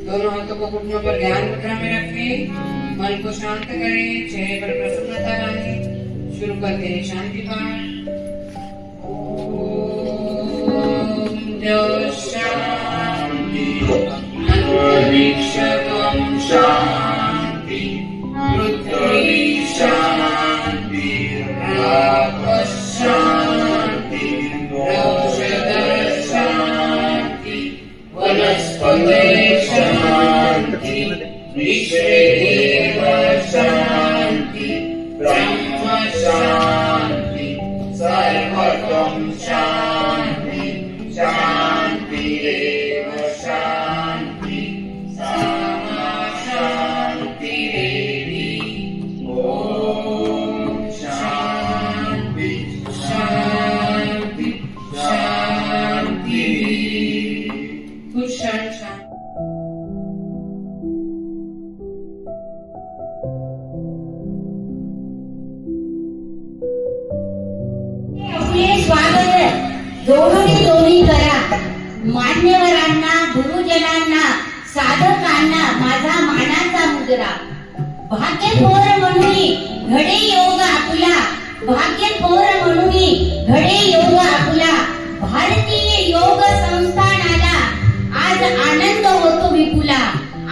दोनों हाथों को घुटनों पर ध्यान मुद्रा में रखें, मन को शांत करें, चेहरे पर प्रसन्नता लाएं। शुरू करते हैं शांति पाठ। ओम जय शांति, अंतरिक्षं शांति, पृथ्वी शांति, आकाश शांति, औषधि शांति, वनस्पति शांति, विश्वदेव शांति, ब्रह्म शांति, सर्वतम शांति, शांतिरेव शांति, सामा शांतिरेवि। ओम शांति शांति शांति। कुछ क्षण शांति। स्वागत दोन्ही करा। मान्यवरांना, गुरुजनांना, साधकांना माझा मानाचा मुद्रा। भाग्यथोर म्हणून घडे योग आपुला, भाग्यथोर म्हणून घडे योग आपुला। भारतीय योग संस्थानाला आज आनंद होतो विपुला,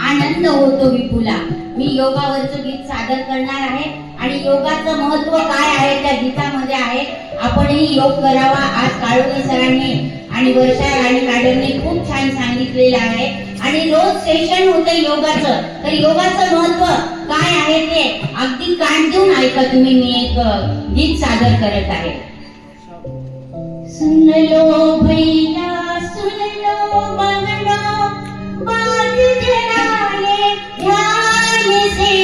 आनंद होतो विपुला। मी योगावरचं गीत सादर करणार आहे आणि योगाचं महत्व काय आहे त्या गीतामध्ये आहे। आपणही योग करावा। आज काळोखे सरांनी आणि वर्षा राणी मॅडमने खूप छान सांगितलेलं आहे आणि रोज सेशन होतं योगाचं। तर योगाचं महत्व काय आहे ते अगदी कान देऊन ऐका तुम्ही। मी एक गीत सादर करत आहे। सुन लो भैया सुन लो बहनों, बात जरा ले ध्यान से,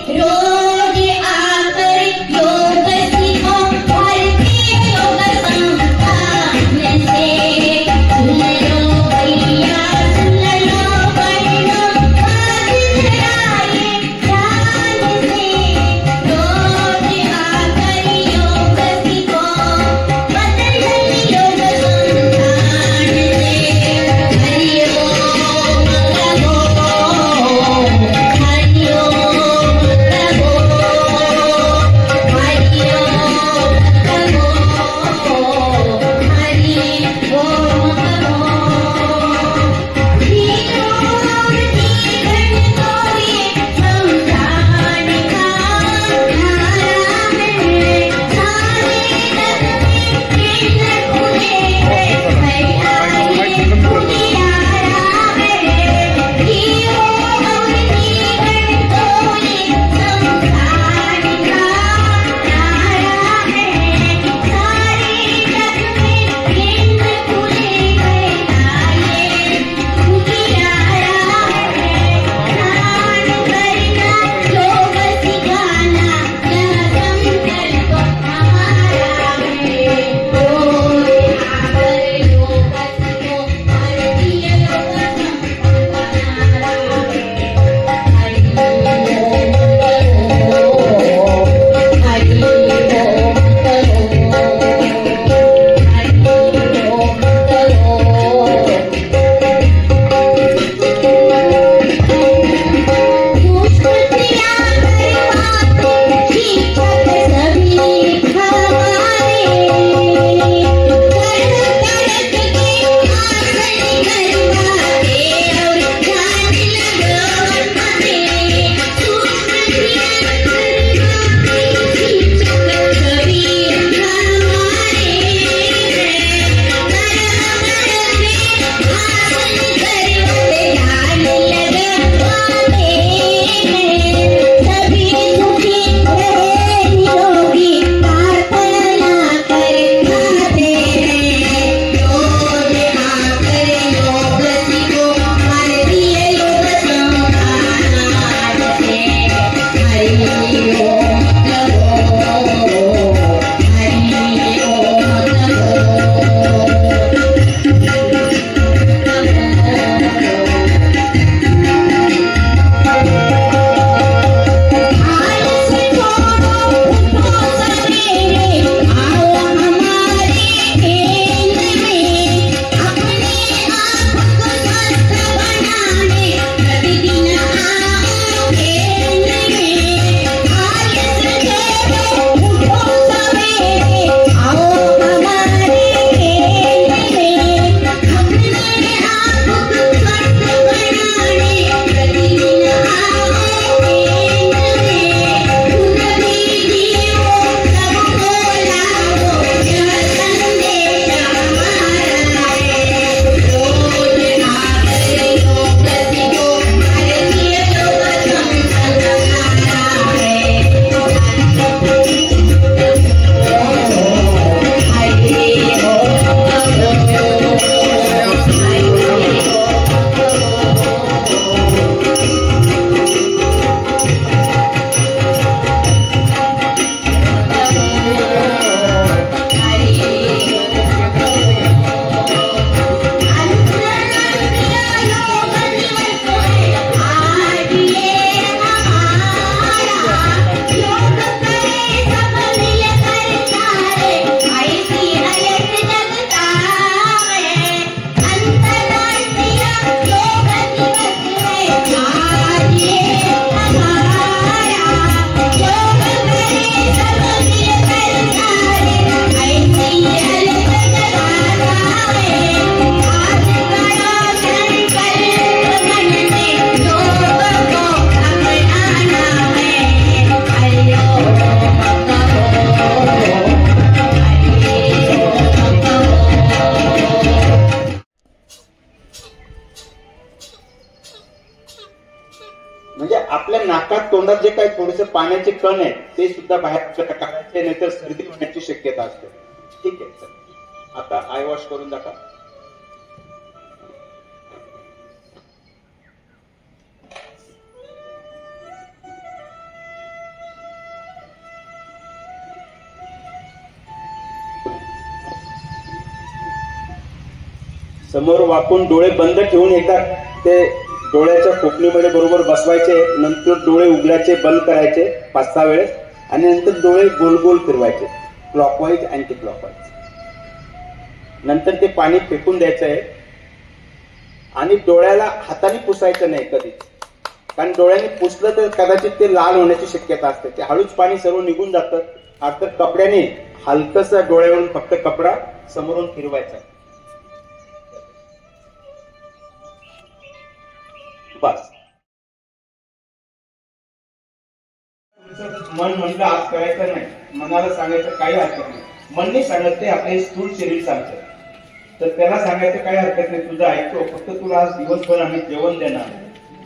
रोज आकर योग सीखो भारतीय योग संस्थान से। सुन लो भैया सुन लो बहनों, बात जरा ले ध्यान से, रोज आकर योग सीखो पतंजलि योग संस्थान तोंडात जे काही थोडेसे पाण्याचे कण आहेत ते सुद्धा बाहेर काढायचे, नाहीतर सर्दी होण्याची शक्यता असते. ठीक आहे, चल आता आय वॉश करून दाखवा. समोर वाकून डोळे बंद ठेवून येतात ते डोळ्याच्या कोपणीमध्ये बरोबर बसवायचे. नंतर डोळे उघडायचे, बंद करायचे 5-6 वेळेस आणि नंतर डोळे गोल गोल फिरवायचे, क्लॉकवाईज अँटी क्लॉकवाईज. नंतर ते पाणी फेकून द्यायचं आहे आणि डोळ्याला हाताने पुसायचं नाही कधीच, कारण डोळ्याने पुसलं तर कदाचित ते लाल होण्याची शक्यता असते. ते हळूच पाणी सर्व निघून जातं. आता कपड्याने हलकसा डोळ्यावरून फक्त कपडा समोरून फिरवायचा बस. मन म्हणलं आज करायचं नाही, मनाला सांगायचं काही हरकत नाही. मन नाही सांगत, ते आपले स्थूल शरीर सांगतं. तर त्याला सांगायचं काही हरकत नाही, तुझं ऐकतो. फक्त तुला आज दिवसभर आम्ही जेवण देणार,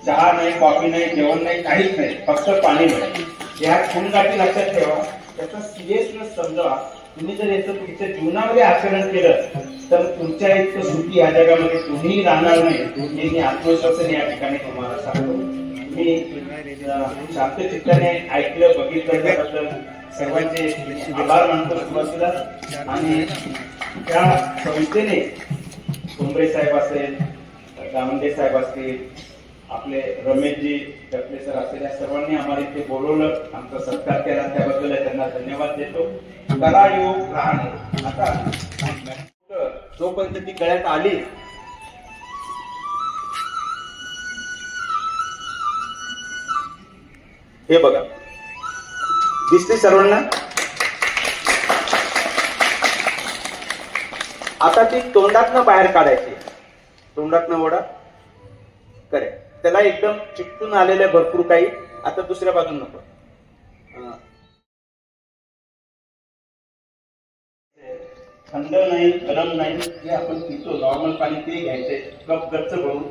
चहा नाही, कॉफी नाही, जेवण नाही, काहीच नाही, फक्त पाणी मिळेल. या खून गाठी लक्षात ठेवा, त्याचा सिरियसनेस समजा. तुम्ही जर याचं तुमच्या जीवनामध्ये आचरण केलं तर तुमच्या इतकं सुखी या जगामध्ये तुम्ही राहणार नाही. मी आत्मविश्वासाने या ठिकाणी तुम्हाला सांगतो. मी शांत चित्ताने ऐकलं, बघितलं, त्याबद्दल सर्वांचे आभार मानतो सुरुवातीला. आणि त्या संस्थेने कुंभरे साहेब असेल, दामंडे साहेब असतील, आपले रमेशजी टकले सर असतील, या सर्वांनी आम्हाला इथे बोलवलं, आमचा सत्कार केला, त्याबद्दल त्यांना धन्यवाद देतो. कला योग राहणे. आता जोपर्यंत ती गळ्यात आली, हे बघा दिसते सर्वांना. आता ती तोंडातनं बाहेर काढायची, तोंडातनं ओढा करे. त्याला एकदम चिकटून आलेले भरपूर काही. आता दुसऱ्या बाजून नको. थंड नाही, गरम नाही, जे आपण पितो नॉर्मल पाणी ते घ्यायचंय. कप गच्च भरून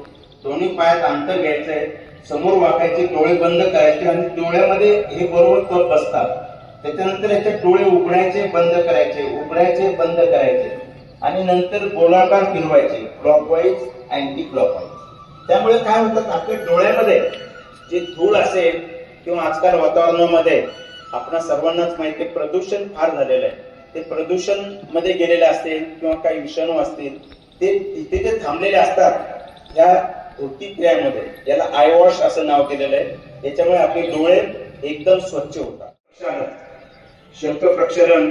दोन्ही पायात अंतर घ्यायचंय, समोर वाकायचे, डोळे बंद करायचे आणि डोळ्यामध्ये हे बरोबर कप बसतात. त्याच्यानंतर याचे डोळे उघडायचे, बंद करायचे, उघडायचे, बंद करायचे आणि नंतर गोलाकार फिरवायचे, क्लॉकवाईज अँटी क्लॉकवाईज. त्यामुळे काय होतं, आपल्या डोळ्यामध्ये जे धूळ असेल किंवा आजकाल वातावरणामध्ये आपणा सर्वांनाच माहिती आहे प्रदूषण फार झालेलं आहे. ते प्रदूषण मध्ये गेलेले असतील किंवा काही विषाणू असतील, ते तिथे जे थांबलेले असतात या धोती क्रियामध्ये, याला आय वॉश असं नाव केलेलं आहे. याच्यामुळे आपले डोळे एकदम स्वच्छ होतात. शंख प्रक्षालन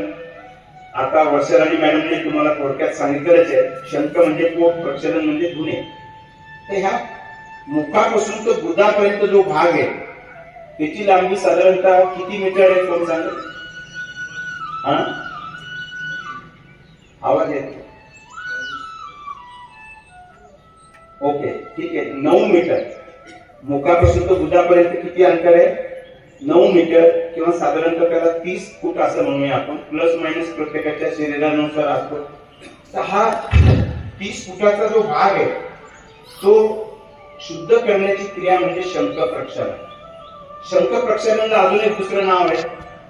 आता वर्षाराणी मॅडमने तुम्हाला थोडक्यात सांगितलेलंच आहे. शंख म्हणजे पोट, प्रक्षालन म्हणजे धुणे. तर ह्या मुखापासून तो गुदापर्यंत जो भाग आहे त्याची लांबी साधारणतः किती मीटर आहे कोण सांगेल? आवाज येतो? ओके, ठीक आहे. 9 मीटर. मुखापासून तो गुदापर्यंत किती अंतर आहे? 9 मीटर किंवा साधारणतः त्याला 30 फूट असं म्हणूया आपण. प्लस मायनस प्रत्येकाच्या शरीरानुसार असतो. तर हा 30 फुटाचा जो भाग आहे तो शुद्ध करण्याची क्रिया म्हणजे शंख प्रक्षालन. शंख प्रक्षालनाला अजून एक दुसरं नाव आहे,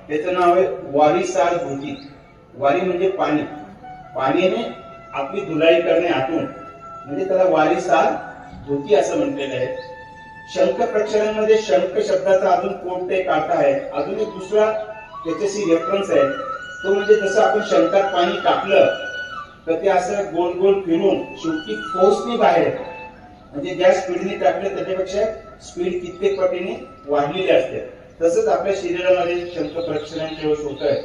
त्याचं नाव आहे वारीसार धोती. वारी म्हणजे पाणी, पाण्याने आपली धुलाई करणे आतून, म्हणजे त्याला वारीसार धोती असं म्हटलेलं आहे. शंख प्रक्षालन मध्ये शंख शब्दाचा अजून कोणते काटा आहे, अजून एक दुसरा त्याच्याशी रेफरन्स आहे. तो म्हणजे जसं आपण शंखात पाणी टाकलं तर ते असं गोल गोल फिरून शेवटी फोर्सने बाहेर येतं. म्हणजे ज्या स्पीडने टाकले त्याच्यापेक्षा स्पीड कित्येक पटीने वाढलेली असते. तसंच आपल्या शरीरामध्ये शंख प्रक्षालन जेव्हा होत आहे,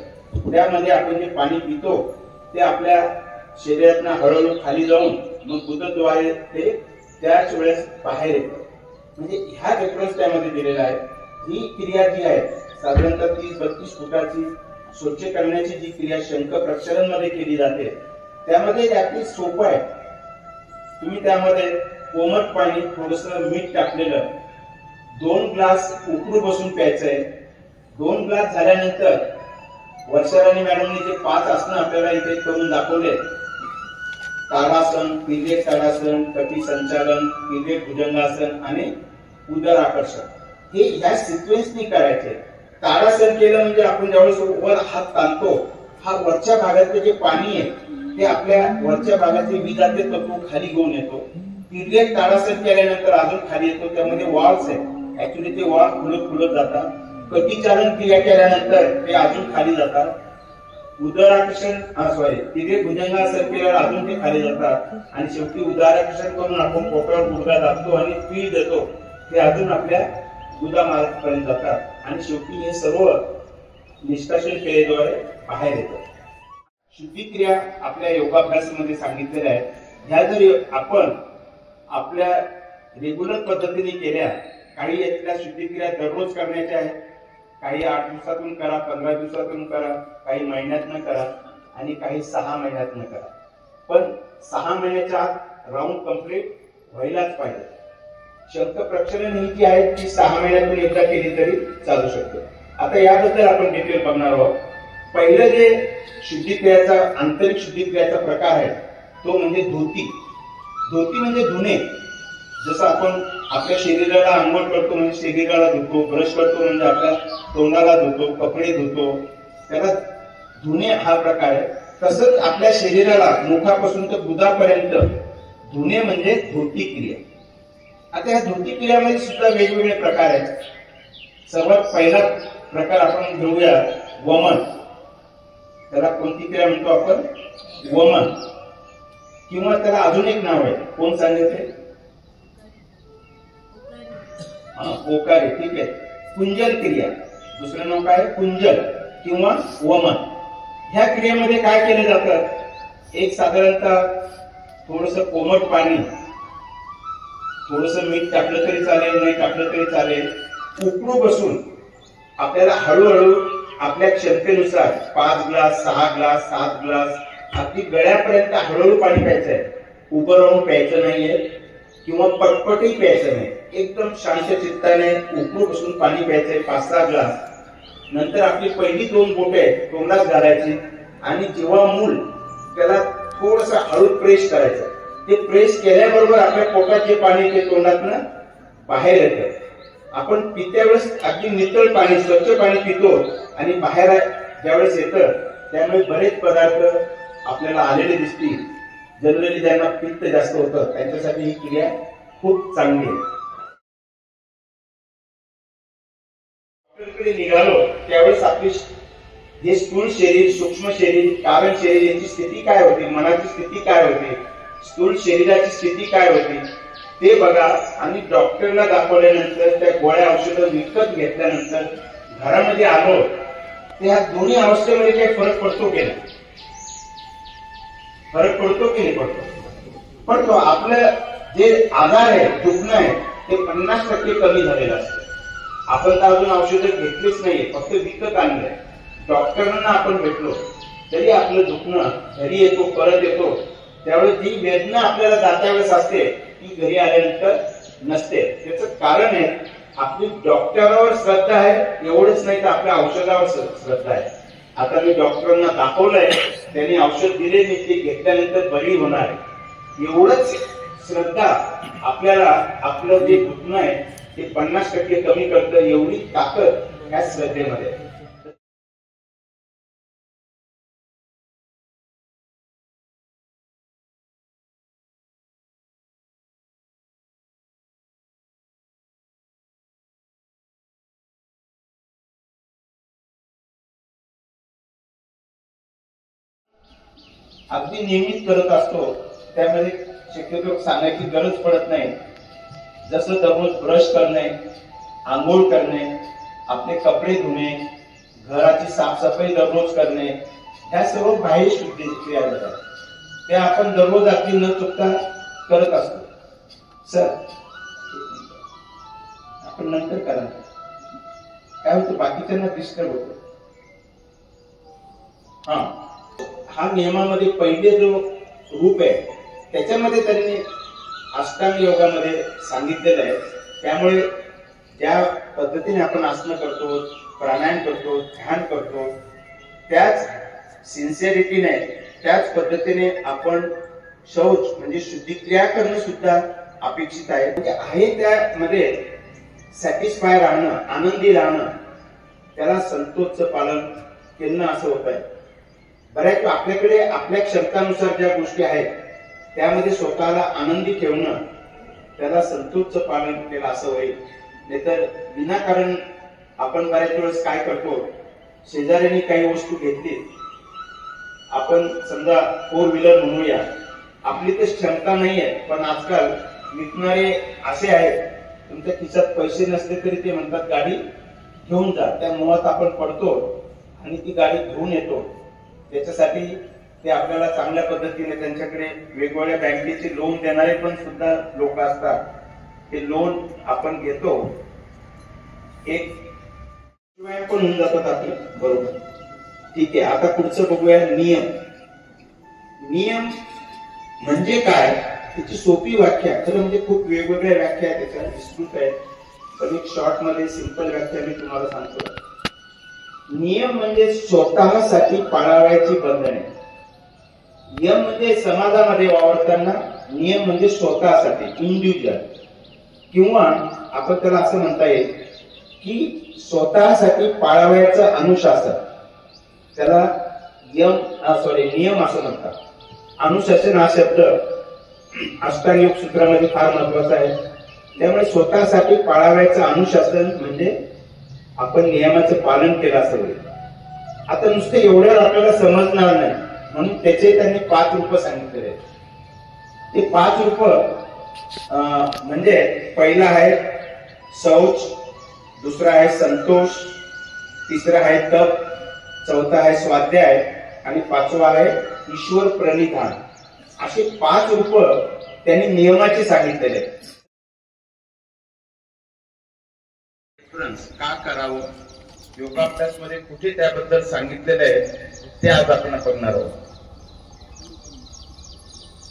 त्यामध्ये आपण जे पाणी पितो ते आपल्या शरीरातून हळूहळू खाली जाऊन मग गुदद्वारे ते त्याच वेळेस बाहेर येतं. म्हणजे ह्या रेफरन्स त्यामध्ये दिलेला आहे. ही क्रिया जी आहे साधारणतः 30-32 फुटाची स्वच्छ करण्याची जी क्रिया शंख प्रक्षालन मध्ये केली जाते, त्यामध्ये अगदी सोपं आहे. तुम्ही त्यामध्ये कोमट पाणी, थोडस मीठ टाकलेलं 2 ग्लास उकळू बसून प्यायचंय. 2 ग्लास झाल्यानंतर वर्षाराणी मॅडमने जे 5 आसनं आपल्याला इथे करून दाखवले, ताडासन, तिर्यक ताडासन, कटी संचालन, तिर्यक भुजंगासन आणि उदर आकर्षण, हे या सिक्वेन्सनी करायचे. ताडासन केलं म्हणजे आपण ज्यावेळेस वर हात ताणतो, हा वरच्या भागातलं जे पाणी आहे ते आपल्या वरच्या भागाचे विजाचे तत्व खाली घेऊन येतो. तिर्यक ताडासन केल्यानंतर अजून खाली येतो, त्यामध्ये वॉल्स आहे, ऍक्च्युली ते वॉल खुलत जातात. कटीचालन क्रिया केल्यानंतर ते अजून खाली जातात. उदराकर्षण तिर्यक भुजंगासन केल्यावर अजून ते खाली जातात आणि शेवटी उदराकर्षण करून आपण पोटावर गुडघा दाबतो आणि पीळ देतो, ते अजून आपल्या गुदामार्गापर्यंत जातात आणि शेवटी हे सर्व निष्कासन क्रियेद्वारे बाहेर येतात. शुद्धिक्रिया आपल्या योगाभ्यासामध्ये सांगितलेल्या आहेत. ह्या जर आपण आपल्या रेग्युलर पद्धतीने केल्या, काही यातल्या शुद्धिक्रिया दररोज करण्याच्या आहेत, काही 8 दिवसातून करा, 15 दिवसातून करा, काही महिन्यातनं करा आणि काही 6 महिन्यातनं करा. पण 6 महिन्याच्या आत राऊंड कंप्लीट व्हायलाच पाहिजे. शंख प्रक्षालन ही जी आहे ती 6 महिन्यातून एकदा केली तरी चालू शकते. आता याबद्दल आपण डिटेल बघणार आहोत. पहिलं जे शुद्धिक्रियाचा आंतरिक शुद्धिक्रियाचा प्रकार आहे तो म्हणजे धोती. धोती म्हणजे धुणे. जसं आपण आपल्या शरीराला आंघोळ करतो म्हणजे शरीराला धुतो, ब्रश करतो म्हणजे आपल्या तोंडाला धुतो, कपडे धुतो, त्याला धुणे हा प्रकार आहे. तसंच आपल्या शरीराला मुखापासून तर गुदापर्यंत धुणे म्हणजे धोती क्रिया. आता या धोती क्रियामध्ये सुद्धा वेगवेगळे प्रकार आहेत. सर्वात पहिला प्रकार आपण घेऊया वमन. त्याला कोणती क्रिया म्हणतो आपण? वमन. किंवा त्याला अजून एक नाव आहे, कोण सांगितले? ओकारी. ठीक आहे. कुंजल क्रिया. दुसरं नाव काय? कुंजल किंवा वमन. ह्या क्रियेमध्ये काय केलं जातं? एक साधारणतः थोडस कोमट पाणी, थोडस मीठ टाकलं तरी चालेल, नाही टाकलं तरी चालेल, उकळू बसून आपल्याला हळूहळू आपल्या क्षमतेनुसार 5 ग्लास, 6 ग्लास, 7 ग्लास, अगदी गळ्यापर्यंत हळूहळू पाणी प्यायचं आहे. उभं राहून प्यायचं नाहीये किंवा पटपटही प्यायचं नाही. एकदम शांत चित्ताने उकळू बसून पाणी प्यायचंय 5-6 ग्लास. नंतर आपली पहिली 2 बोटे तोंडात घालायची आणि जेव्हा मूल त्याला थोडस हळू प्रेस करायचं. ते प्रेस केल्याबरोबर आपल्या पोटात जे पाणी ते तोंडातनं बाहेर येतं. आपण पित्या वेळेस अगदी नितळ पाणी, स्वच्छ पाणी पितो आणि बाहेर ज्यावेळेस येतं त्यामुळे बरेच पदार्थ आपल्याला आलेले दिसतील. जनरली ज्यांना पित्त जास्त होतं त्यांच्यासाठी ही क्रिया खूप चांगली आहे. डॉक्टरकडे निघालो त्यावेळेस आपली हे स्थूल शरीर, सूक्ष्म शरीर, कारण शरीर यांची स्थिती काय होती, मनाची स्थिती काय होती, स्थूल शरीराची स्थिती काय होती ते बघा. आणि डॉक्टरला दाखवल्यानंतर त्या गोळ्या औषधं विकत घेतल्यानंतर घरामध्ये आलो ते ह्या दोन्ही अवस्थेमध्ये काही फरक पडतो की नाही? फरक पडतो की नाही? पडतो. आपलं जे आजार आहे, दुखणं आहे ते 50% कमी झालेलं असतं. आपण तर अजून औषधं घेतलीच नाहीये, फक्त विकत आणलंय. डॉक्टरांना आपण भेटलो तरी आपलं दुखणं घरी येतो, परत येतो. त्यावेळेस जी वेदना आपल्याला जात्या वेळेस असते ती घरी आल्यानंतर नसते. त्याचं कारण आहे आपली डॉक्टरावर श्रद्धा आहे, एवढंच नाही तर आपल्या औषधावर श्रद्धा आहे. आता मी डॉक्टरांना दाखवलंय, त्यांनी औषध दिले, मी ते घेतल्यानंतर बरी होणार आहे, एवढंच श्रद्धा आपल्याला आपलं जे दुखणं आहे ते 50% कमी करतं. एवढी ताकद या श्रद्धेमध्ये. अगदी नियमित करत असतो, त्यामध्ये शक्यतो सांगायची गरज पडत नाही. जसं दररोज ब्रश करणे, आंघोळ करणे, आपले कपडे धुणे, घराची साफसफाई दररोज करणे, ह्या सर्व बाह्य शुद्धी क्रिया जातात. त्या आपण दररोज अगदी न चुकता करत असतो. सर आपण नंतर करा. काय होतं, बाकीच्यांना डिस्टर्ब होतं. हा नियमामध्ये पहिले जो रूप आहे त्याच्यामध्ये त्यांनी अष्टांग योगामध्ये सांगितलेलं आहे. त्यामुळे ज्या पद्धतीने आपण आसनं करतो, प्राणायाम करतो, ध्यान करतो, त्याच सिन्सिअरिटीने, त्याच पद्धतीने आपण शौच म्हणजे शुद्धिक्रिया करणं सुद्धा अपेक्षित आहे. त्यामध्ये सॅटिस्फाय राहणं, आनंदी राहणं, त्याला संतोषचं पालन केलं असं होत आहे. बऱ्याच वेळा आपल्याकडे आपल्या क्षमतानुसार ज्या गोष्टी आहेत त्यामध्ये स्वतःला आनंदी ठेवणं, त्याला संतोषचं पालन केलं असं होईल. नाहीतर विनाकारण आपण बऱ्याच वेळेस काय करतो, शेजाऱ्यांनी काही वस्तू घेतली, आपण समजा 4 व्हीलर म्हणूया, आपली तर क्षमता नाही आहे, पण आजकाल विकणारे असे आहेत, तुमच्या खिशात पैसे नसले तरी ते म्हणतात गाडी घेऊन जा. त्या मोहात आपण पडतो आणि ती गाडी घेऊन येतो. त्याच्यासाठी ते आपल्याला चांगल्या पद्धतीने त्यांच्याकडे वेगवेगळ्या बँकेचे लोन देणारे पण सुद्धा लोक असतात, ते लोन आपण घेतो, एक पण होऊन जातात आपले. बरोबर, ठीक आहे. आता पुढचं बघूया नियम. नियम म्हणजे काय, त्याची सोपी व्याख्या, खरं म्हणजे खूप वेगवेगळ्या व्याख्या आहेत, त्याच्या विस्तृत आहेत, पण एक शॉर्ट मध्ये सिंपल व्याख्या मी तुम्हाला सांगतो. नियम म्हणजे स्वतःसाठी पाळावयाची बंधने. नियम म्हणजे समाजामध्ये वावरताना, नियम म्हणजे स्वतःसाठी, इंडिव्हिज्युअल, किंवा आपण त्याला असं म्हणता येईल की स्वतःसाठी पाळावयाचं अनुशासन, त्याला नियम असं म्हणतात. अनुशासन हा शब्द अष्टांग योग सूत्रामध्ये फार महत्वाचा आहे. त्यामुळे स्वतःसाठी पाळावयाचं अनुशासन म्हणजे आपण नियमाचं पालन केलं असं होईल. आता नुसते एवढ्याच आपल्याला समजणार नाही, म्हणून त्याचे त्यांनी 5 रूप सांगितलेले आहेत. ते 5 रूप म्हणजे पहिला आहे शौच, दुसरा आहे संतोष, तिसरा आहे तप, चौथा आहे स्वाध्याय आणि 5वा आहे ईश्वर प्रणिधान. असे 5 रूप त्यांनी नियमाचे सांगितलेले. का करावं, योगाभ्यास मध्ये कुठे त्याबद्दल सांगितलेलं आहे ते आज आपण बघणार आहोत.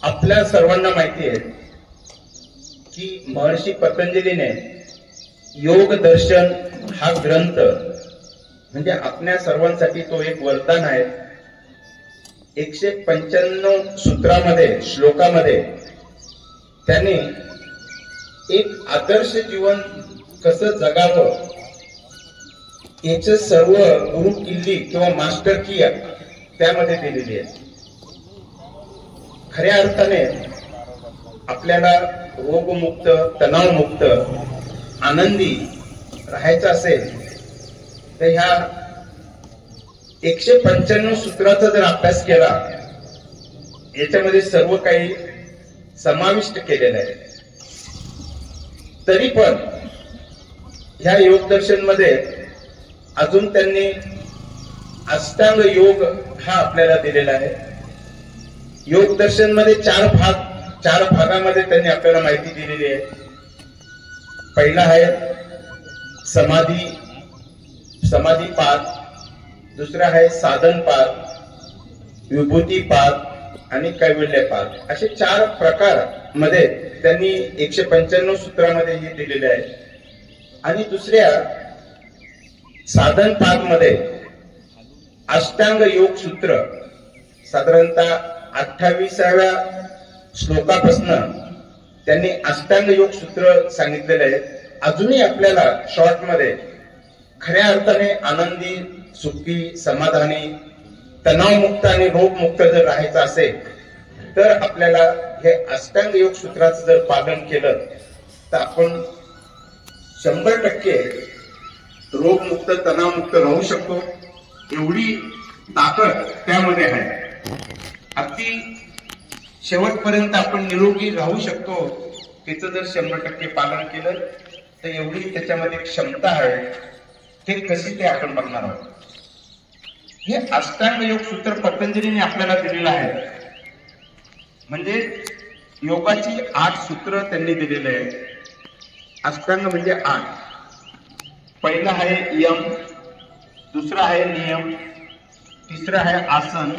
आपल्या सर्वांना माहिती आहे की महर्षी पतंजलीने योग दर्शन हा ग्रंथ म्हणजे आपल्या सर्वांसाठी तो एक वरदान आहे. 195 सूत्रामध्ये, श्लोकामध्ये त्यांनी एक आदर्श जीवन कसं जगावं याचं सर्व गुरु किल्ली किंवा मास्टर की त्यामध्ये दिलेली आहे. खऱ्या अर्थाने आपल्याला रोगमुक्त, तणावमुक्त, आनंदी राहायचं असेल तर ह्या 195 सूत्राचा जर अभ्यास केला, याच्यामध्ये सर्व काही समाविष्ट केलेलं आहे. तरी पण ह्या योग दर्शन मध्ये अजून त्यांनी अष्टांग योग हा आपल्याला दिलेला आहे. योग दर्शन मध्ये 4 भागामध्ये त्यांनी आपल्याला माहिती दिलेली आहे. पहिला आहे समाधी पाद, दुसरा आहे साधन पाद, विभूती पाद आणि कैवल्य पाद. असे 4 प्रकार मध्ये त्यांनी 195 सूत्रामध्ये हे दिलेले आहे. आणि दुसऱ्या साधन पाद मध्ये अष्टांग योग सूत्र साधारणतः 28व्या श्लोकापासून त्यांनी अष्टांग योग सूत्र सांगितलेले आहे. अजूनही आपल्याला शॉर्ट मध्ये खऱ्या अर्थाने आनंदी, सुखी, समाधानी, तणावमुक्त आणि रोगमुक्त जर राहायचं असेल तर आपल्याला हे अष्टांग योग सूत्राचं जर पालन केलं तर आपण 100% रोगमुक्त, तणावमुक्त राहू शकतो. एवढी ताकद त्यामध्ये आहे. अगदी शेवटपर्यंत आपण निरोगी राहू शकतो. त्याचं जर 100% पालन केलं तर एवढी त्याच्यामध्ये क्षमता आहे. ते कशी ते आपण बघणार आहोत. हे अष्टांग योग सूत्र पतंजलीने आपल्याला दिलेलं आहे. म्हणजे योगाची 8 सूत्र त्यांनी दिलेले आहे. अष्टांग म्हणजे 8. पहिला आहे यम, दुसरा आहे नियम, तिसरा आहे आसन,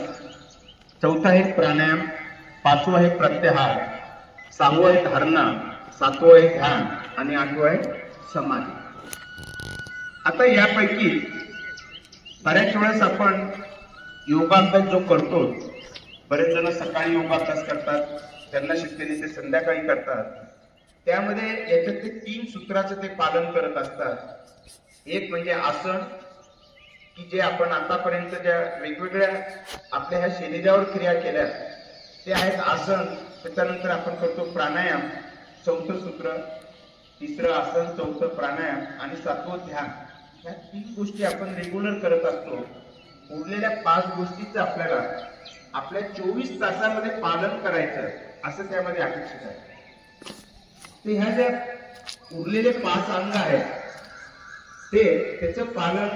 चौथा आहे प्राणायाम, 5वा आहे प्रत्याहार, 6वं आहे धारणा, 7वं आहे ध्यान आणि 8वं आहे समाधी. आता यापैकी बऱ्याच वेळेस आपण योगाभ्यास जो करतो, बरेच जण सकाळी योगाभ्यास करतात, त्यांना शक्य नाही ते संध्याकाळी करतात. त्यामध्ये याच्यात ते 3 सूत्राचं ते पालन करत असतात. एक म्हणजे आसन, की जे आपण आतापर्यंत ज्या वेगवेगळ्या आपल्या ह्या शरीरावर क्रिया केल्या ते आहेत आसन. त्याच्यानंतर आपण करतो प्राणायाम, 4थं सूत्र, 3रं आसन, 4थं प्राणायाम आणि 7वं ध्यान. ह्या 3 गोष्टी आपण रेग्युलर करत असतो. उरलेल्या 5 गोष्टीचं आपल्याला आपल्या 24 तासामध्ये पालन करायचं असं त्यामध्ये अपेक्षित आहे. तर ह्या ज्या उरलेले 5 अंग आहेत त्याचं पालन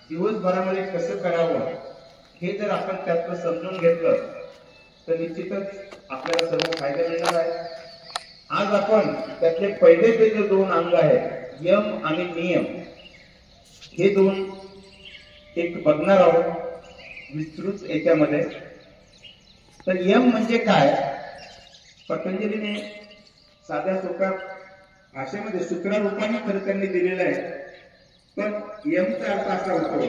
दिवसभरामध्ये कसं करावं हे जर आपण त्यातलं समजून घेतलं तर निश्चितच आपल्याला सर्व फायदे मिळणार आहे. आज आपण त्यातले पहिले जे 2 अंग आहेत, यम आणि नियम, हे 2 एक बघणार आहोत विस्तृत याच्यामध्ये. तर यम म्हणजे काय, पतंजलीने साध्या सोप्या भाषेमध्ये सूत्रारूपाने खरं त्यांनी दिलेलं आहे. पण यमचा अर्थ असा होतो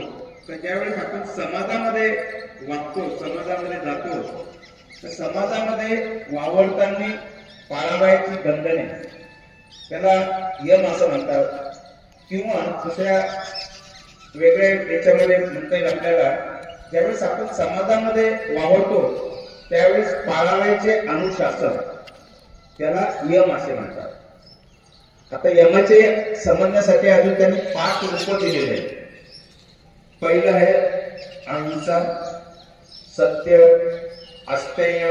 तर ज्यावेळेस आपण समाजामध्ये वागतो, समाजामध्ये जातो, तर समाजामध्ये वावरताना पाळावयाची बंधने त्याला यम असं म्हणतात. किंवा दुसऱ्या वेगळ्या याच्यामध्ये म्हणता येईल आपल्याला, ज्यावेळेस आपण समाजामध्ये वावरतो त्यावेळेस पाळावयाचे अनुशासन त्याला यम असे म्हणतात. आता यमाचे समजण्यासाठी अजून त्यांनी 5 रूप दिलेले आहेत. पहिलं आहे अहिंसा, सत्य, अस्तेय,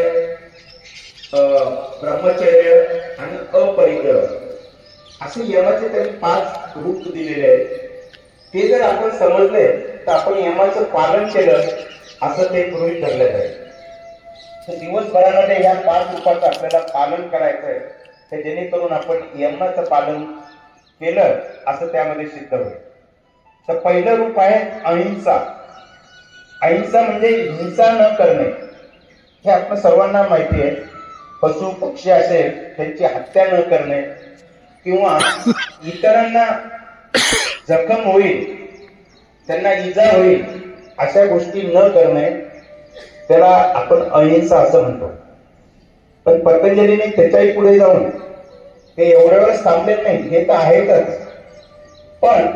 ब्रह्मचर्य आणि अपरिग्रह असे यमाचे त्यांनी 5 रूप दिलेले आहेत. ते जर आपण समजले तर आपण यमाचं पालन केलं असं ते गृहीत धरलं जाईल. तर दिवसभरामध्ये या 5 रूपाचं आपल्याला पालन करायचं आहे, तर जेणेकरून आपण यमाचं पालन केलं असं त्यामध्ये सिद्ध होईल. तर पहिलं रूप आहे अहिंसा. अहिंसा म्हणजे हिंसा न करणे. हे आपण सर्वांना माहिती आहे. पशु पक्षी असेल त्यांची हत्या न करणे किंवा इतरांना जखम होईल, त्यांना इजा होईल अशा गोष्टी न करणे त्याला आपण अहिंसा असं म्हणतो. पण पतंजलीने त्याच्याही पुढे जाऊन ते एवढ्यावरच थांबले नाही, हे तर आहेतच, पण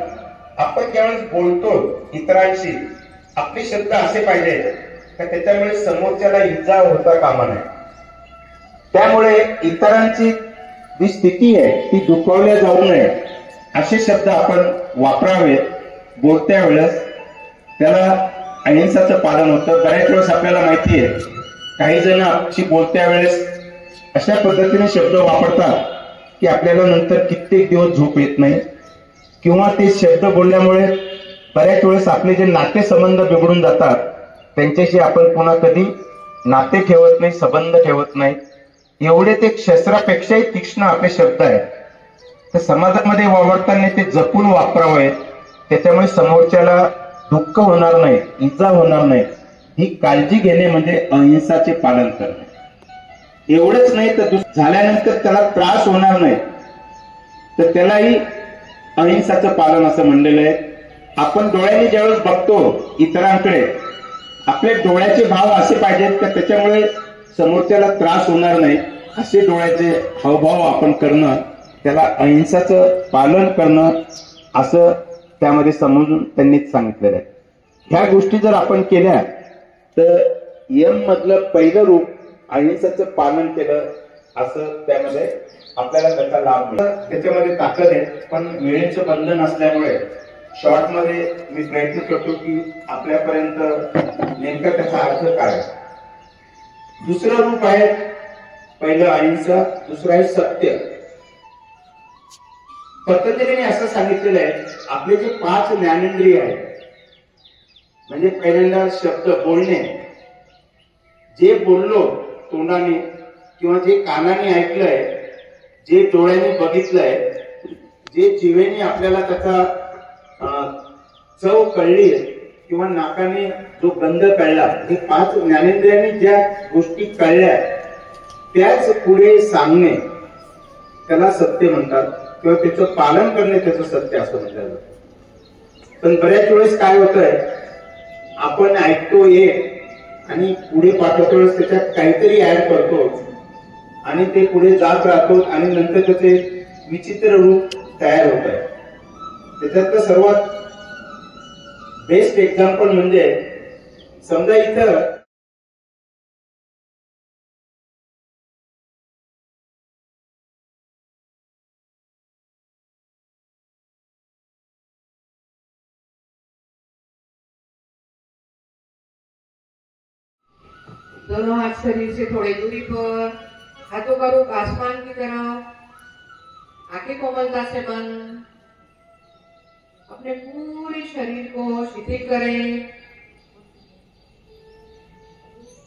आपण ज्यावेळेस बोलतो इतरांशी आपले शब्द असे पाहिजे का त्याच्यामुळे समोरच्याला इजा होता कामा नये. त्यामुळे इतरांची जी स्थिती आहे ती दुखावल्या जाऊ नये असे शब्द आपण वापरावे बोलत्या वेळेस. त्याला अहिंसाचं पालन होतं. बऱ्याच वेळेस आपल्याला माहिती आहे काही जण आपली बोलत्या वेळेस अशा पद्धतीने शब्द वापरतात की आपल्याला नंतर कित्येक दिवस झोप येत नाही, किंवा ते शब्द बोलल्यामुळे बऱ्याच वेळेस आपले जे नातेसंबंध बिघडून जातात त्यांच्याशी आपण पुन्हा कधी नाते ठेवत नाही, संबंध ठेवत नाही. एवढे ते शस्त्रापेक्षाही तीक्ष्ण आपले शब्द आहेत. तर समाजामध्ये वावरताना ते जपून वापरावे, त्याच्यामुळे समोरच्याला दुःख होणार नाही, इजा होणार नाही, ही काळजी घेणे म्हणजे अहिंसाचे पालन करणे. एवढंच नाही तर झाल्यानंतर त्याला त्रास होणार नाही, तर त्यालाही अहिंसाचं पालन असं म्हणलेलं आहे. आपण डोळ्यांनी ज्यावेळेस बघतो इतरांकडे, आपले डोळ्याचे भाव असे पाहिजेत का त्याच्यामुळे समोरच्याला त्रास होणार नाही असे डोळ्याचे हावभाव आपण करणं त्याला अहिंसाचं पालन करणं असं त्यामध्ये समजून त्यांनीच सांगितलेलं आहे. ह्या गोष्टी जर आपण केल्या तर यम मधलं पहिलं रूप अहिंसाचं पालन केलं असं त्यामध्ये आपल्याला त्याचा लाभ मिळेल. त्याच्यामध्ये ताकद आहे, पण वेळेचं बंधन असल्यामुळे शॉर्ट मध्ये मी प्रयत्न करतो की आपल्यापर्यंत नेमका त्याचा अर्थ काय. दुसरं रूप आहे, पहिलं अहिंसा, दुसरं आहे सत्य. पतंजलीने असं सांगितलेलं आहे आपले जे 5 ज्ञानेंद्रिय आहेत, म्हणजे पहिल्यांदा शब्द बोलणे, जे बोललो तोंडाने किंवा जे कानाने ऐकलंय, जे डोळ्याने बघितलंय, जे जिभेने आपल्याला त्याचा चव कळली किंवा नाकाने जो गंध कळला, हे 5 ज्ञानेंद्रियांनी ज्या गोष्टी कळल्या त्याच पुढे सांगणे त्याला सत्य म्हणतात, किंवा त्याचं पालन करणे त्याचं सत्य असं म्हटलं जातं. पण बऱ्याच वेळेस काय होतंय, आपण ऐकतो आणि पुढे पाठवतो त्याच्यात काहीतरी ऍड करतो आणि ते पुढे जात राहतो आणि नंतर त्याचे विचित्र रूप तयार होत आहे. त्याच्यातलं सर्वात बेस्ट एक्झाम्पल म्हणजे समजा इथं दोनों हाथ शरीर से थोड़ी दूरी पर, हाथों का रुख आसमान की तरफ, आंखें कोमलता से बंद, अपने पूरे शरीर को शिथिल करें.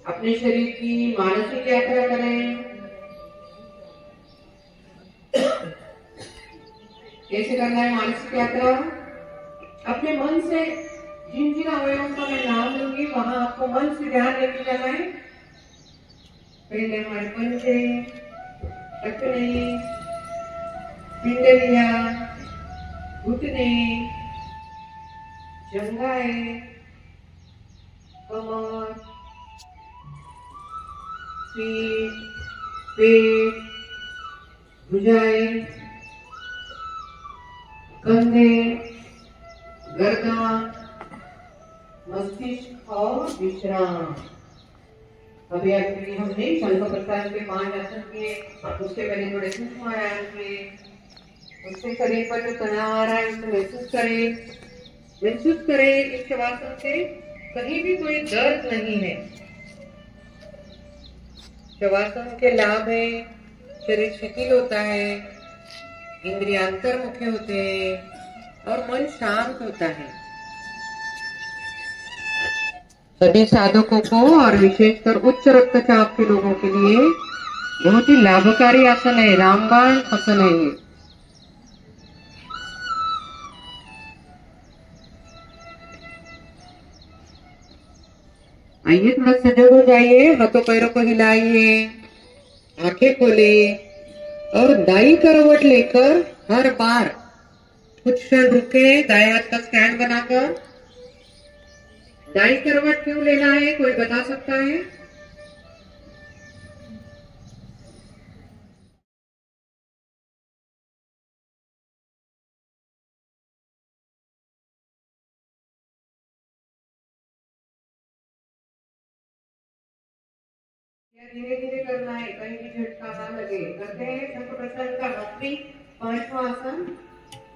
अपने शरीर की मानसिक यात्रा करें. कैसे करना है मानसिक यात्रा? अपने मन से जिन जिन अवयवों का मैं नाम लूंगी वहां आपको मन से ध्यान लेके जाना है. पहले हमारे पंजे, टखने, पिंडलिया, घुटने, जंघाएं, कमर, पीठ, पेट, भुजाएं, कंधे, गर्दन, मस्तिष्क और विश्राम. अभी एक्चुअली हमने शंख प्रकार के 5 आसन किए, उसके पहले थोड़े सूक्ष्म आयाम किए. उससे शरीर पर जो तनाव आ रहा है उसको महसूस करें. इस शवासन से कहीं भी कोई दर्द नहीं है. शवासन के लाभ है, शरीर शिथिल होता है, इंद्रिय अंतर्मुखी होते हैं और मन शांत होता है. सभी साधकों को और विशेषकर उच्च रक्तचाप के लोगों के लिए बहुत ही लाभकारी आसन है, रामबाण आसन है ये. आइए थोड़ा सजग हो जाइए, हाथों पैरों को हिलाइए, आंखें खोले और दाई करवट लेकर हर बार कुछ क्षण रुके. दाएं हाथ का स्टैंड बनाकर. दाई करवट क्यों लेना है, कोई बता सकता है? धीरे धीरे करना है, कहीं भी झटका ना लगे. करते हैं शंख प्रश्नासन का नौकरी 5वां आसन,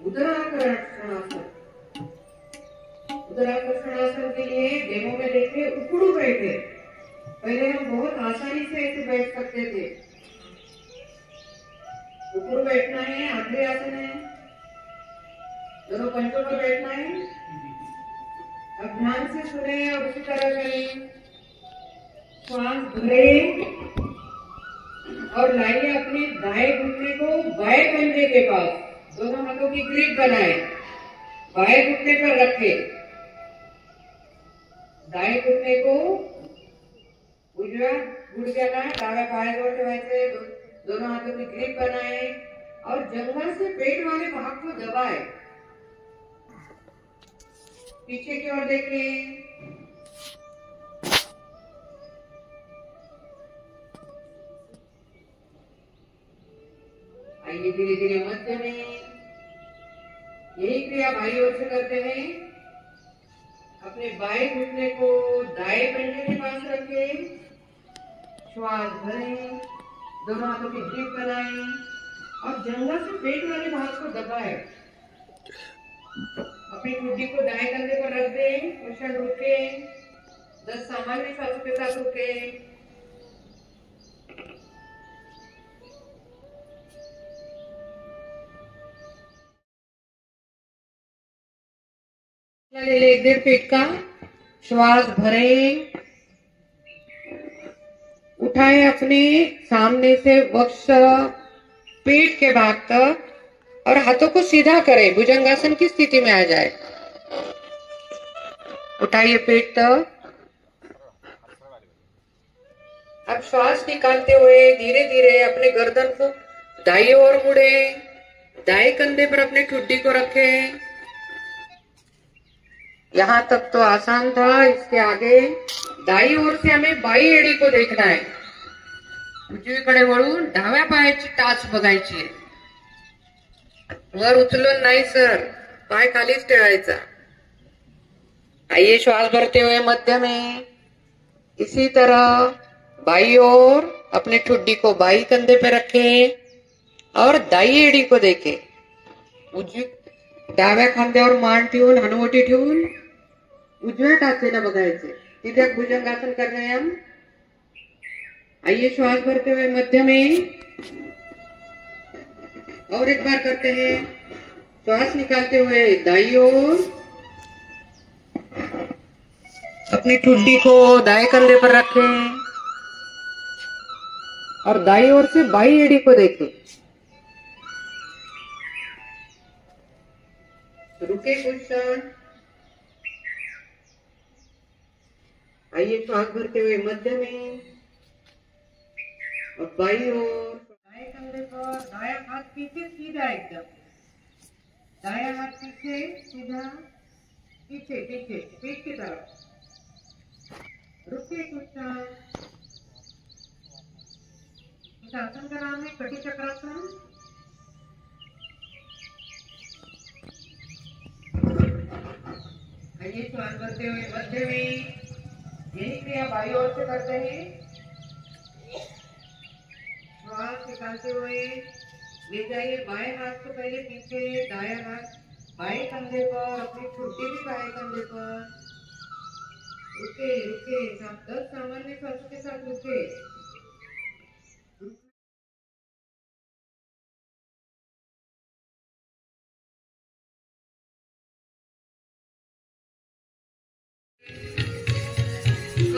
उदराकर्षणासन. उदराकर्षणासन के लिए डेमो में देखिए उकड़ू बैठे. पहले हम बहुत आसानी से ऐसे बैठ सकते थे. उकड़ू बैठना है, आखिरी आसन है. दोनों पंचों पर बैठना है. अब ध्यान से सुने और उसी तरह करें. श्वास भरें और लाइए अपने दाएं घुटने को बाएं कंधे के पास. दोनों हाथों की ग्रिप बनाएं. बाएं घुटने पर रखें. दाएं घुटने को उजव्या गुडघ्याला डाव्या पायाजवळ ठेवायचे. दोनों हाथों की ग्रिप बनाएं और जंघा से पेट वाले भाग को दबाएं. पीछे की ओर देखें. आइए धीरे धीरे मध्य में. यही क्रिया बाईं ओर से करते हैं. अपने बाएं घुटने को दाएं पंजे के पास रखें. श्वास भरें, दोनों हाथों की ग्रिप बनाएं और जंघा से पेट वाले भाग को दबाएं. अपनी ठुड्डी को दाएं कंधे पर रख दें. कुछ क्षण रुके. 10 सामान्य श्वासों के साथ रुके. ले ले 1.5 फीट का. श्वास भरें. उठाएं अपने सामने से वक्ष पेट के भाग तक और हाथों को सीधा करें. भुजंगासन की स्थिति में आ जाए. उठाइए पेट तक. अब श्वास निकालते हुए धीरे धीरे अपने गर्दन को दाईं ओर मुड़े. दाएं कंधे पर अपने ठुड्डी को रखें. यहाँ तक तो आसान था. इसके आगे दाईं ओर से हमें बाईं एड़ी को देखना है. उजवीकडे वळून डाव्या पायाची टाच बघायची. वर उचलून नाही सर, पाय खालीच ठेवायचा. आइए श्वास भरते हुए मध्य में. इसी तरह बाई ओर अपने ठुड्डी को बाई कंधे पे रखें और दाई एडी को देखें. उजवी डाव्या खांद्यावर मान ठेवून हनुवटी ठेवून उजव्या टाचेला बघायचे. तिथे भुजंगासन करणे हम. आइए श्वास भरते हुए मध्य में और एक बार करते हैं. श्वास निकालते हुए दाई ओर अपनी ठुड्डी को दाएं कंधे पर रखें और दाई ओर से बाई एड़ी को देखें. रुके कुछ क्षण. आइए श्वास भरते हुए मध्य में और बाई ओर. दाएं कंधे पर दाया हाथ पीछे सीधा एकदम. दाया हाथ पीछे सीधा, पीछे पीछे पीठ की तरफ. रुकिए कुछ क्षण. इस आसन का नाम है कटी चक्रासन. आइए श्वास भरते हुए मध्य में. यही क्रिया बाई ओर से करते हैं. श्वास निकालते हुए ले जाइए बाएं हाथ को पहले पीछे, दाया हाथ बाएं कंधे पर, अपनी ठुड्डी भी बाएं कंधे पर. रुके रुके 10 सामान्य श्वासों के साथ रुके.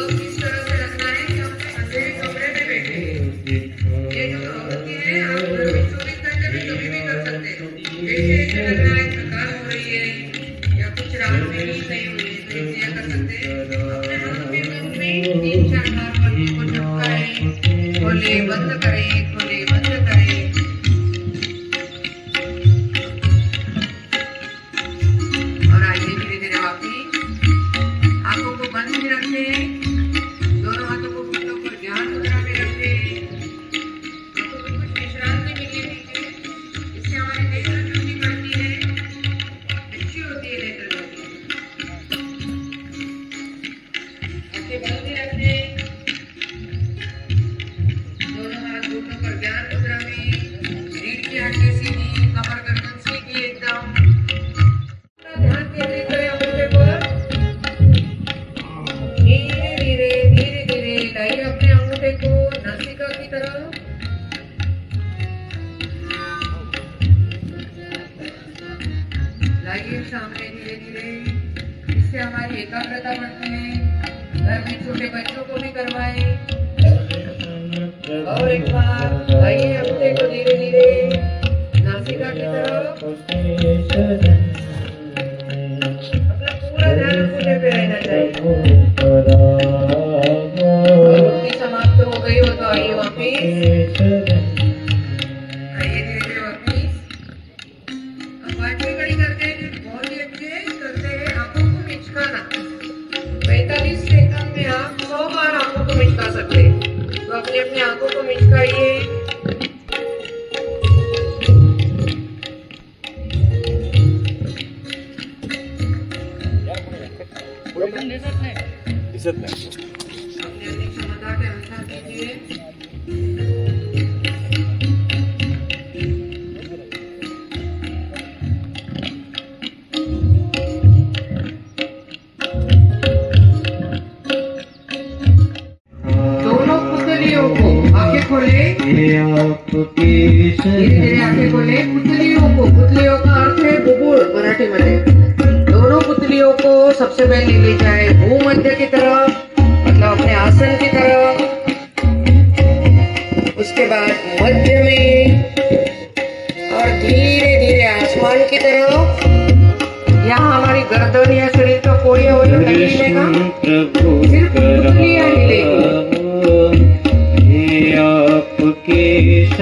किस तरह से रखना है कि हम अंधेरे कमरे में बैठे. ये जो प्रवृत्ति है आप 24 घंटे में कभी भी कर सकते हैं. जैसे लग रहा है थकान हो रही है या कुछ रात में नींद नहीं हो रही तो ऐसे कर सकते हैं. अपने हाथ में 3-4 बार बंदी को झपकाएं, खोले बंद करें, खोले बंद करें. और आइए धीरे धीरे वापस आंखों को बंद भी रखें. दोनों हाथों को घुटनों पर ध्यान मुद्रा में रखें. आंखों को कुछ विश्रांति मिली है. इससे हमारी नेत्र शुद्धि बढ़ती है, अच्छी होती है नेत्र शुद्धि. आंखें बंद भी रखें. दोनों हाथ घुटनों पर ध्यान मुद्रा में. रीढ़ की हड्डी सीधी, कमर गर्दन सीधी एकदम. ध्यान केंद्रित करें अंगूठे पर. धीरे धीरे धीरे धीरे लाइए अपने अंगूठे को नासिका की तरफ. लाइए सामने धीरे धीरे. इससे हमारी एकाग्रता बढ़ती है. घर में छोटे बच्चों को भी करवाएं. और एक बार लाइए अंगूठे को धीरे धीरे नासिका की तरफ. अपना पूरा ध्यान अंगूठे पे रहना चाहिए. समाप्त हो गई हो तो आइए वापिस. आइए धीरे धीरे वापिस. अब पांचवी कड़ी करते हैं. बहुत ही अच्छे करते हैं. आंखों को मिचकाना. 45 सेकंड में आप 100 बार आंखों को मिचका सकते हैं. तो अपने अपने आंखों को मिचकाइए. अपने अपनी क्षमता के अनुसार कीजिए. दोनों पुतलियों को आंखें खोले. धीरे धीरे आंखें खोले. पुतलियों का अर्थ है बुबुळ मराठी मध्ये. दोनों पुतलियों को सबसे पहले ले जाए भूमध्य की तरफ, मतलब अपने आसन की तरफ. उसके बाद मध्य में और धीरे धीरे आसमान की तरफ. यहाँ हमारी गर्दन या शरीर का कोई अवयव नहीं हिलेगा, सिर्फ पुतलियां हिलेगी.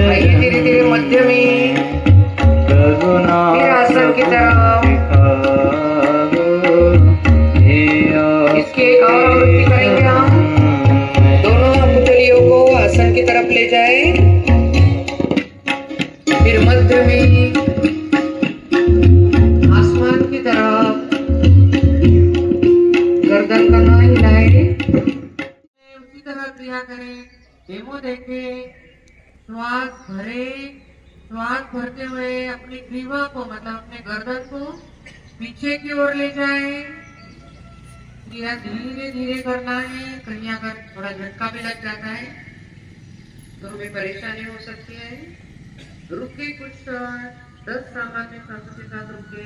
आइए धीरे धीरे मध्य में फिर आसन की तरफ. इसकी एक और आवृत्ति करेंगे हम. दोनों पुतलियों को आसन की तरफ ले जाए. श्वास भरते हुए अपनी ग्रीवा को मतलब अपने गर्दन को पीछे की ओर ले जाए। क्रिया धीरे धीरे करना है, कहीं अगर थोड़ा झटका भी लग जाता है तो हमें परेशानी हो सकती है। रुके कुछ 10 सामान्य सांसों के साथ रुके।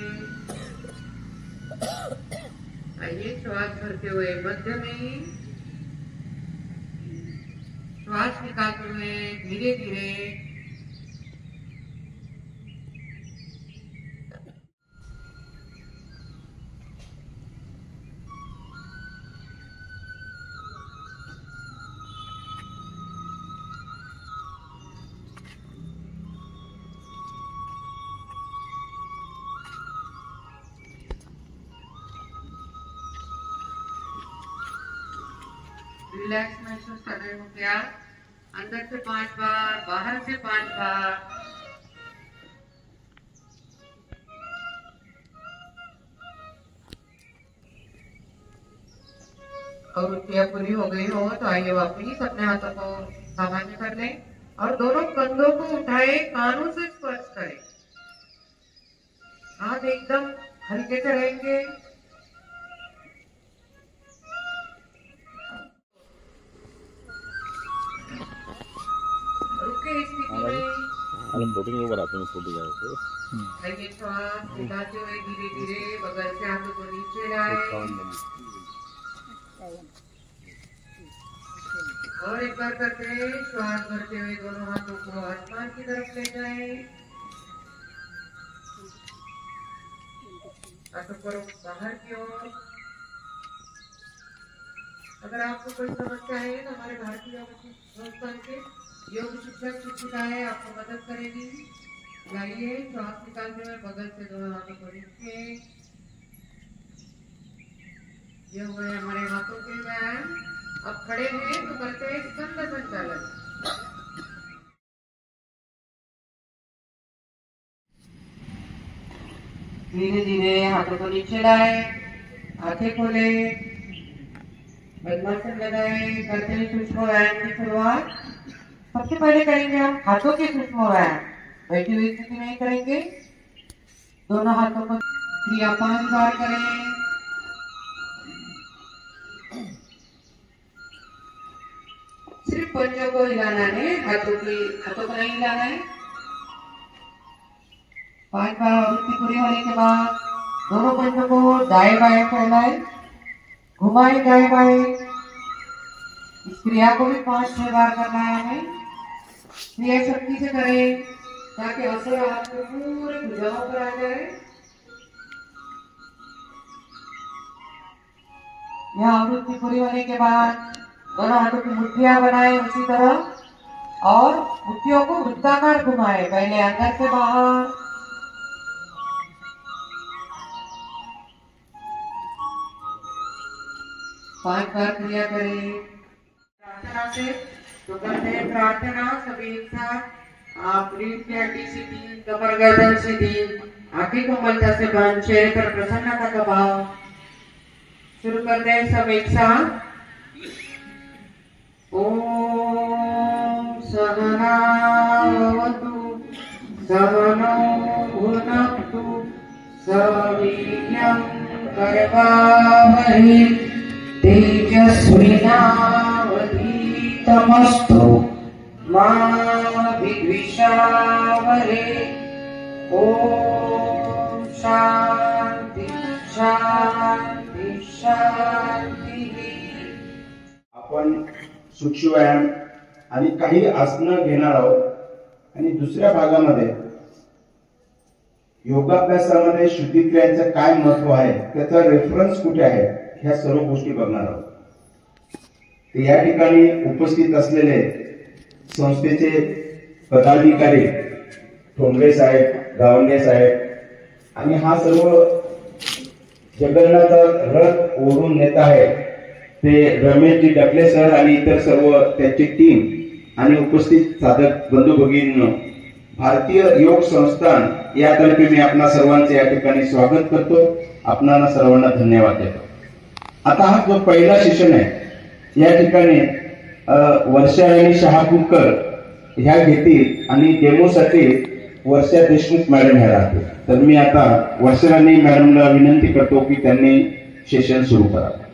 आइए श्वास भरते हुए मध्य में, श्वास निकालते हुए धीरे धीरे। रिलैक्स महसूस कर रहे हो क्या? अंदर से 5 बार, बाहर से 5 बार। और क्रिया पूरी हो गई हो तो आइए वापिस अपने हाथों को सामान्य कर लें और दोनों कंधों को उठाए, कानों से स्पर्श करें। हाथ एकदम हल्के से रहेंगे। बोटिंग ऊपर आते हैं फोटो जाए तो आइए श्वास निकालते हुए धीरे धीरे बगल से हाथों को नीचे लाए और एक बार करते हैं। श्वास भरते हुए दोनों हाथों को आसमान की तरफ ले जाए। हाथों को बाहर की ओर। अगर आपको कोई समस्या है तो हमारे भारतीय संस्थान के योग शिक्षक शिक्षिकाएं आपको मदद करेगी। लाइए श्वास निकालते हुए बगल से दोनों हाथों को नीचे। ये हुए हमारे हाथों के व्यायाम। अब खड़े हैं तो करते हैं स्कंद संचालन। धीरे धीरे हाथों को नीचे लाए, आंखें खोले, पद्मासन लगाए। करते हैं सूक्ष्म व्यायाम की शुरुआत। सबसे पहले करेंगे हम हाथों के सूक्ष्म व्यायाम। बैठी हुई स्थिति नहीं करेंगे। दोनों हाथों को क्रिया 5 बार करें। सिर्फ पंजों को हिलाना है, हाथों को नहीं हिलाना है। 5 बार आवृत्ति पूरी होने के बाद दोनों पंजों को दाएं बाएं फैलाए, घुमाए दाएं बाएं। इस क्रिया को भी 5-6 बार करना है हमें। क्रिया शक्ति से करें ताकि असर आपको पूरे भुजाओं पर आ जाए। यह आवृत्ति पूरी होने के बाद दोनों हाथों की मुट्ठियां बनाए उसी तरह और मुट्ठियों को वृत्ताकार घुमाए। पहले अंदर से बाहर, पांच बार क्रिया करें। प्रार्थना से तो करते हैं प्रार्थना सभी एक साथ। आप रीढ़ की हड्डी सीधी, कमर गर्दन सीधी, आंखें कोमलता से बंद, चेहरे पर प्रसन्नता का भाव। शुरू करते हैं सब एक साथ। ओम सहना भवतु सहनो भुनक्तु सवीर्यं करवावहै तेजस्विनावधीतमस्तु मा विद्विषावहै। ओम शांति शांति शांति। आपण सूक्ष्म व्यायाम आणि काही आसनं घेणार आहोत आणि दुसऱ्या भागामध्ये योगाभ्यासामध्ये शुद्धिक्रियांचं काय महत्व आहे, त्याचा रेफरन्स कुठे आहे, ह्या सर्व गोष्टी बघणार आहोत। तर या ठिकाणी उपस्थित असलेले संस्थेचे पदाधिकारी ठोंबरे साहेब, गावंडे साहेब आणि हा सर्व जगन्नाथ रथ ओढून नेत आहे ते रमेशजी डकले सर आणि इतर सर्व त्यांची टीम आणि उपस्थित साधक बंधू भगिनींनो, भारतीय योग संस्थान यातर्फे मी आपणा सर्वांचे या ठिकाणी स्वागत करतो। आपणाला सर्वांना धन्यवाद देतो। आता हा जो पहिला सेशन आहे या ठिकाणी वर्षा आणि शहापूरकर ह्या घेतील आणि डेमोसाठी वर्षा देशमुख मॅडम ह्या राहतील. तर मी आता वर्षा राणे मॅडमला विनंती करतो की त्यांनी सेशन सुरू करावं.